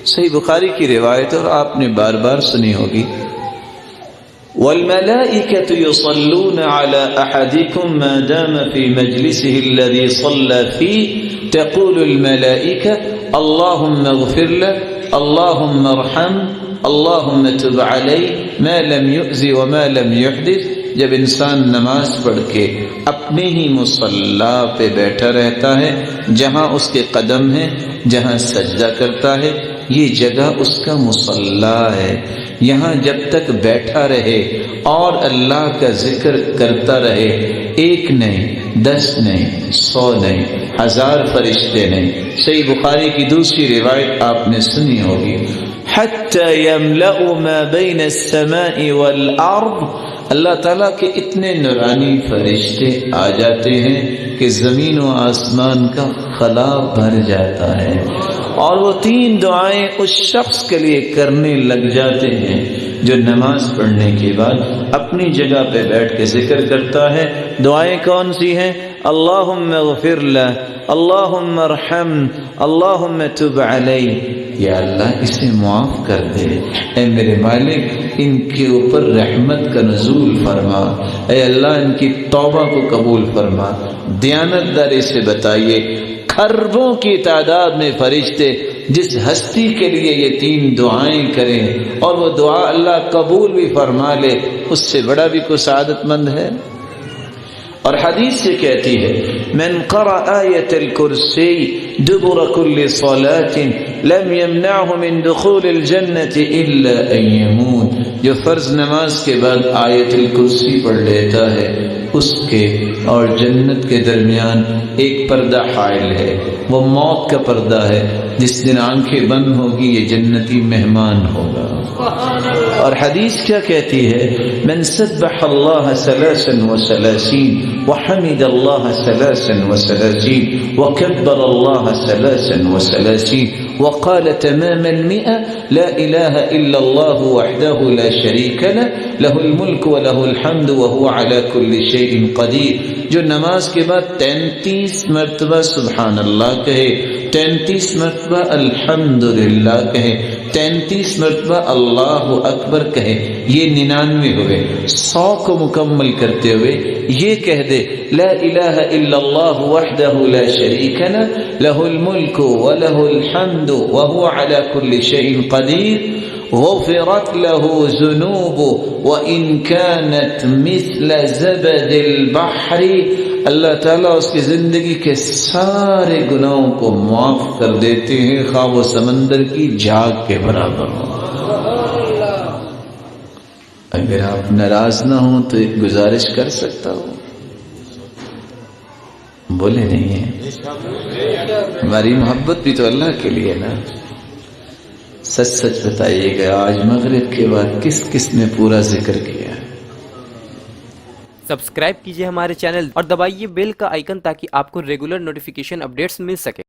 صحیح بخاری کی روایت اور آپ نے بار بار سنی ہوگی، والملائکۃ یصلون علی احدکم ما دام فی مجلسه الذی صلی فیہ تقول الملائکہ اللہم اغفر له اللہم ارحم اللہم تب علیہ ما لم یؤذ وما لم یحدث۔ جب انسان نماز پڑھ کے اپنے ہی مصلی پہ بیٹھا رہتا ہے، جہاں اس کے قدم ہیں، جہاں سجدہ کرتا ہے، یہ جگہ اس کا مصلی ہے، یہاں جب تک بیٹھا رہے اور اللہ کا ذکر کرتا رہے، ایک نہیں، 10 نہیں، 100 نہیں، 1000 فرشتے نہیں۔ صحیح بخاری کی دوسری روایت آپ نے سنی ہوگی، حتی یملأ ما بین السماء والارض، اللہ تعالیٰ کے اتنے نورانی فرشتے آ جاتے ہیں کہ زمین و آسمان کا خلا بھر جاتا ہے، اور وہ 3 دعائیں اس شخص کے لیے کرنے لگ جاتے ہیں جو نماز پڑھنے کے بعد اپنی جگہ پہ بیٹھ کے ذکر کرتا ہے۔ دعائیں کون سی ہیں؟ اللہم اغفر لہ، اللہم ارحم، اللہم تب علیہ، یا اللہ اسے معاف کر دے، اے میرے مالک ان کے اوپر رحمت کا نزول فرما، اے اللہ ان کی توبہ کو قبول فرما۔ دیانت داری سے بتائیے، خربوں کی تعداد میں فرشتے جس ہستی کے لیے یہ 3 دعائیں کریں اور وہ دعا اللہ قبول بھی فرما لے، اس سے بڑا بھی کوئی سعادت مند ہے؟ اور حدیث سے کہتی ہے، من قرأ آیت الکرسی دبر کل صلاة لم يمنعه من دخول الجنة الا ان يموت، جو فرض نماز کے بعد آیت الکرسی پڑھ لیتا ہے، اس کے اور جنت کے درمیان ایک پردہ حائل ہے، وہ موت کا پردہ ہے، جس دن آنکھیں بند ہوگی یہ جنتی مہمان ہوگا۔ اور حدیث کیا کہتی ہے، من سبح اللہ 33 وحمد اللہ 33 وکبر اللہ 33 وقال تمام 100 لا الہ الا اللہ وحدہ لا شریک له له الملک وله الحمد وهو على كل شيء قدیر، جو نماز کے بعد 33 مرتبہ سبحان اللہ کہے، 33 مرتبہ الحمدللہ کہے، 33 مرتبہ اللہ اکبر کہے، یہ 99 ہوئے، 100 کو مکمل کرتے ہوئے یہ کہہ دے لا الہ الا اللہ وحدہ لا شریک له له الملک وله الحمد وهو على كل شيء قدیر، غفرت له ذنوب وإن كانت مثل زبد البحر، اللہ تعالیٰ اس کی زندگی کے سارے گناہوں کو معاف کر دیتے ہیں، خواہ وہ سمندر کی جھاگ کے برابر ہو۔ اگر آپ ناراض نہ ہوں تو ایک گزارش کر سکتا ہوں، بولے نہیں ہے، ہماری محبت بھی تو اللہ کے لیے نا۔ سچ سچ بتائیے گا آج مغرب کے بعد کس کس نے پورا ذکر کیا؟ سبسکرائب کیجئے ہمارے چینل اور دبائیے بیل کا آئیکن تاکہ آپ کو ریگولر نوٹیفیکیشن اپڈیٹس مل سکے۔